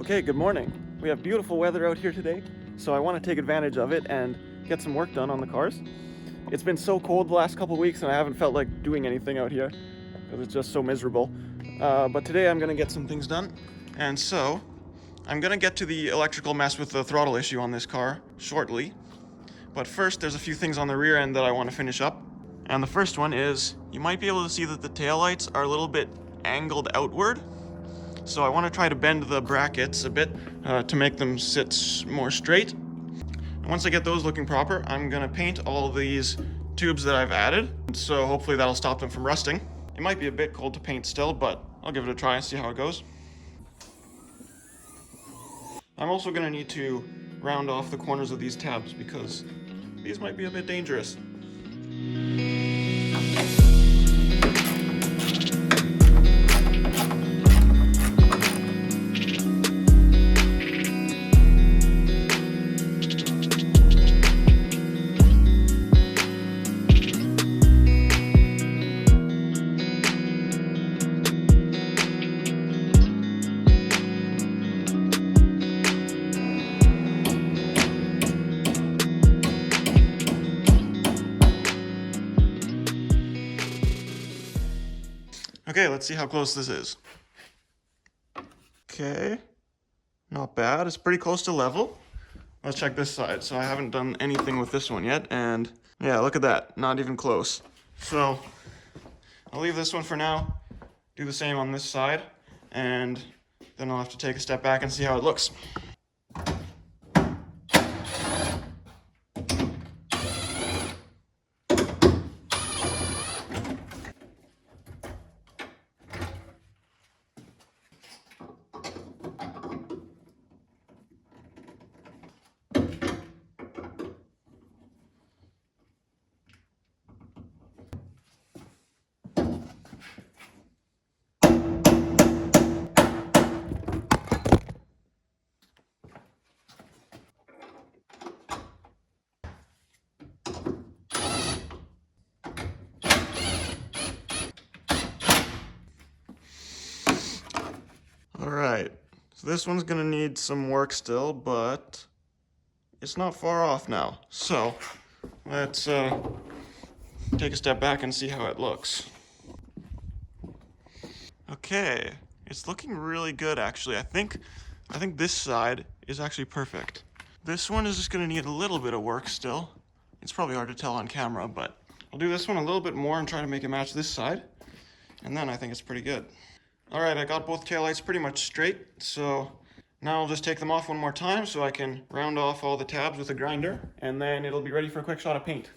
Okay, good morning. We have beautiful weather out here today, so I want to take advantage of it and get some work done on the cars. It's been so cold the last couple weeks and I haven't felt like doing anything out here because it's just so miserable. But today I'm going to get some things done. And so, I'm going to get to the electrical mess with the throttle issue on this car shortly. But first, there's a few things on the rear end that I want to finish up. And the first one is, you might be able to see that the taillights are a little bit angled outward. So I want to try to bend the brackets a bit to make them sit more straight. And once I get those looking proper, I'm going to paint all of these tubes that I've added. So hopefully that'll stop them from rusting. It might be a bit cold to paint still, but I'll give it a try and see how it goes. I'm also going to need to round off the corners of these tabs because these might be a bit dangerous. Okay, let's see how close this is. Okay, not bad. It's pretty close to level. Let's check this side. So I haven't done anything with this one yet, and yeah, look at that, not even close. So I'll leave this one for now, do the same on this side, and then I'll have to take a step back and see how it looks. Alright, so this one's gonna need some work still, but it's not far off now. So let's take a step back and see how it looks. Okay, it's looking really good actually. I think this side is actually perfect. This one is just gonna need a little bit of work still. It's probably hard to tell on camera, but I'll do this one a little bit more and try to make it match this side. And then I think it's pretty good. Alright, I got both taillights pretty much straight, so now I'll just take them off one more time so I can round off all the tabs with a grinder, and then it'll be ready for a quick shot of paint.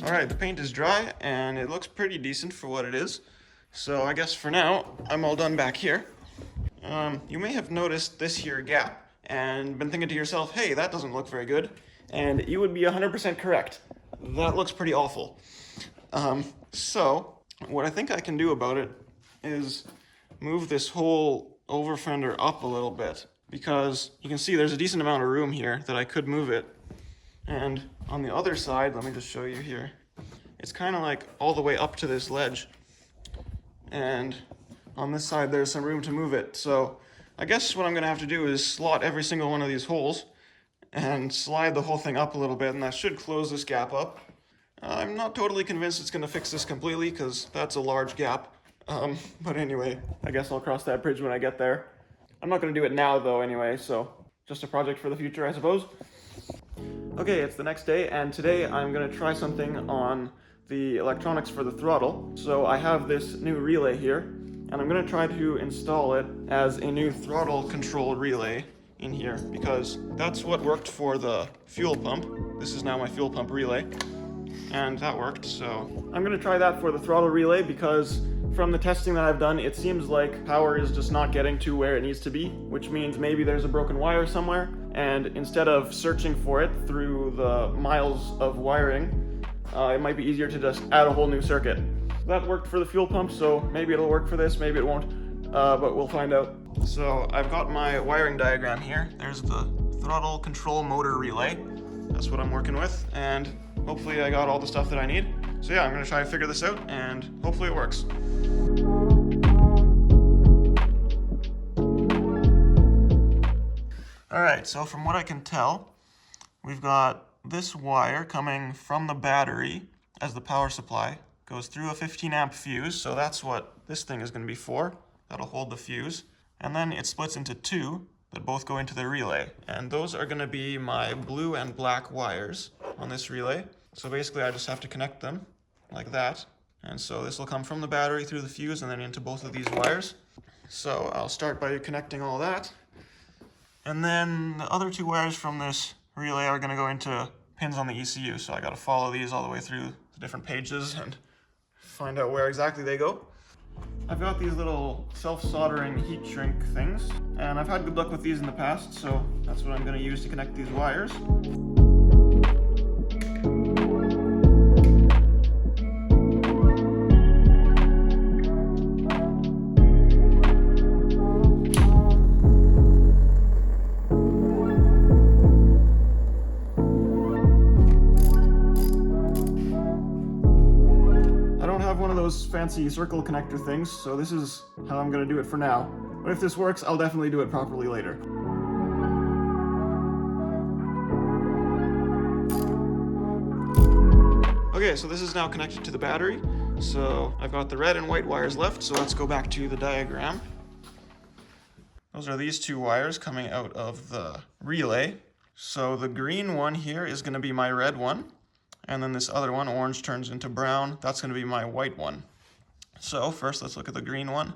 Alright, the paint is dry and it looks pretty decent for what it is. So I guess for now, I'm all done back here. You may have noticed this here gap and been thinking to yourself, hey, that doesn't look very good. And you would be 100% correct. that looks pretty awful. So what I think I can do about it is move this whole over fender up a little bit, because you can see there's a decent amount of room here that I could move it. And on the other side, let me just show you here, it's kind of like all the way up to this ledge. And on this side, there's some room to move it. So I guess what I'm gonna have to do is slot every single one of these holes and slide the whole thing up a little bit, and that should close this gap up. I'm not totally convinced it's gonna fix this completely, because that's a large gap. But anyway, I guess I'll cross that bridge when I get there. I'm not gonna do it now though anyway, so just a project for the future, I suppose. Okay, it's the next day, and today I'm gonna try something on the electronics for the throttle. So I have this new relay here, and I'm gonna try to install it as a new throttle control relay in here, because that's what worked for the fuel pump. This is now my fuel pump relay, and that worked. So I'm gonna try that for the throttle relay, because from the testing that I've done, it seems like power is just not getting to where it needs to be, which means maybe there's a broken wire somewhere, and instead of searching for it through the miles of wiring, it might be easier to just add a whole new circuit. That worked for the fuel pump, so maybe it'll work for this, maybe it won't, but we'll find out. So I've got my wiring diagram here. There's the throttle control motor relay. That's what I'm working with, and hopefully I got all the stuff that I need. So yeah, I'm gonna try to figure this out, and hopefully it works. Alright, so from what I can tell, we've got this wire coming from the battery as the power supply, goes through a 15 amp fuse, so that's what this thing is going to be for. That'll hold the fuse. And then it splits into two that both go into the relay. And those are going to be my blue and black wires on this relay. So basically I just have to connect them like that. And so this will come from the battery through the fuse and then into both of these wires. So I'll start by connecting all that. And then the other two wires from this relay are going to go into pins on the ECU. So I got to follow these all the way through the different pages and find out where exactly they go. I've got these little self-soldering heat shrink things, and I've had good luck with these in the past, so that's what I'm going to use to connect these wires. Fancy circle connector things, so this is how I'm going to do it for now. But if this works, I'll definitely do it properly later. Okay, so this is now connected to the battery. So I've got the red and white wires left, so let's go back to the diagram. Those are these two wires coming out of the relay. So the green one here is going to be my red one, and then this other one, orange, turns into brown. That's going to be my white one. So first let's look at the green one.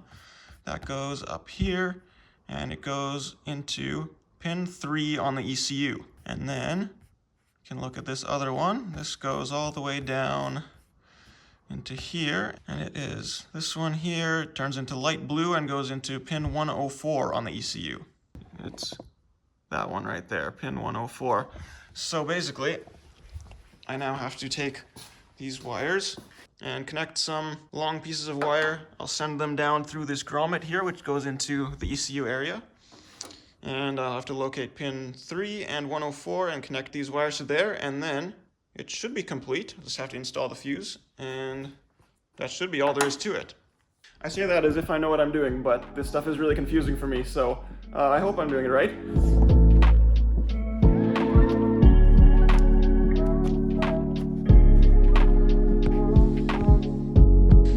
That goes up here, and it goes into pin 3 on the ECU. And then you can look at this other one. This goes all the way down into here, and it is this one here. It turns into light blue and goes into pin 104 on the ECU. It's that one right there, pin 104. So basically, I now have to take these wires and connect some long pieces of wire. I'll send them down through this grommet here, which goes into the ECU area. And I'll have to locate pin 3 and 104 and connect these wires to there, and then it should be complete. I'll just have to install the fuse, and that should be all there is to it. I say that as if I know what I'm doing, but this stuff is really confusing for me, so I hope I'm doing it right.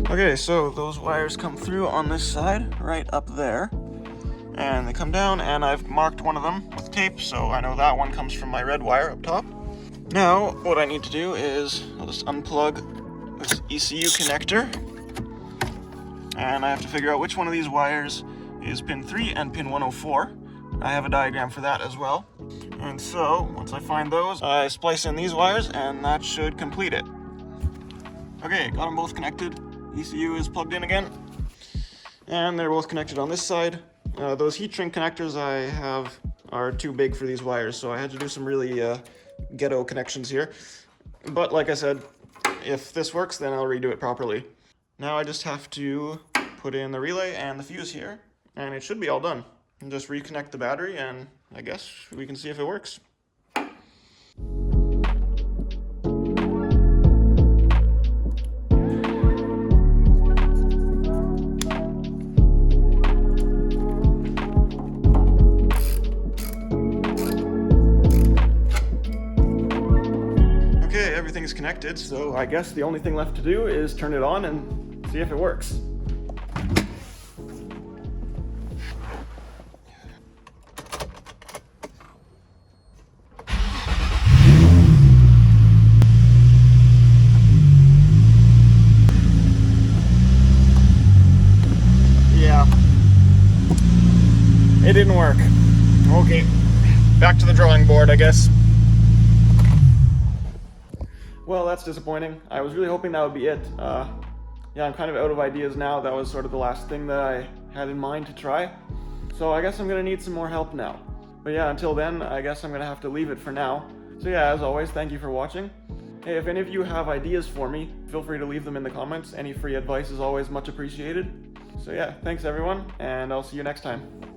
Okay, so those wires come through on this side, right up there, and they come down, and I've marked one of them with tape, so I know that one comes from my red wire up top. Now, what I need to do is, I'll just unplug this ECU connector, and I have to figure out which one of these wires is pin 3 and pin 104. I have a diagram for that as well. And so, once I find those, I splice in these wires, and that should complete it. Okay, got them both connected. ECU is plugged in again, and they're both connected on this side. Those heat shrink connectors I have are too big for these wires, so I had to do some really ghetto connections here. But like I said, if this works, then I'll redo it properly. Now I just have to put in the relay and the fuse here, and it should be all done. And just reconnect the battery, and I guess we can see if it works. Okay, everything's connected, so I guess the only thing left to do is turn it on and see if it works. Yeah, it didn't work. Okay, back to the drawing board, I guess. Well, that's disappointing. I was really hoping that would be it. Yeah, I'm kind of out of ideas now. That was sort of the last thing that I had in mind to try. So I guess I'm gonna need some more help now. But yeah, until then, I guess I'm gonna have to leave it for now. So yeah, as always, thank you for watching. Hey, if any of you have ideas for me, feel free to leave them in the comments. Any free advice is always much appreciated. So yeah, thanks everyone, and I'll see you next time.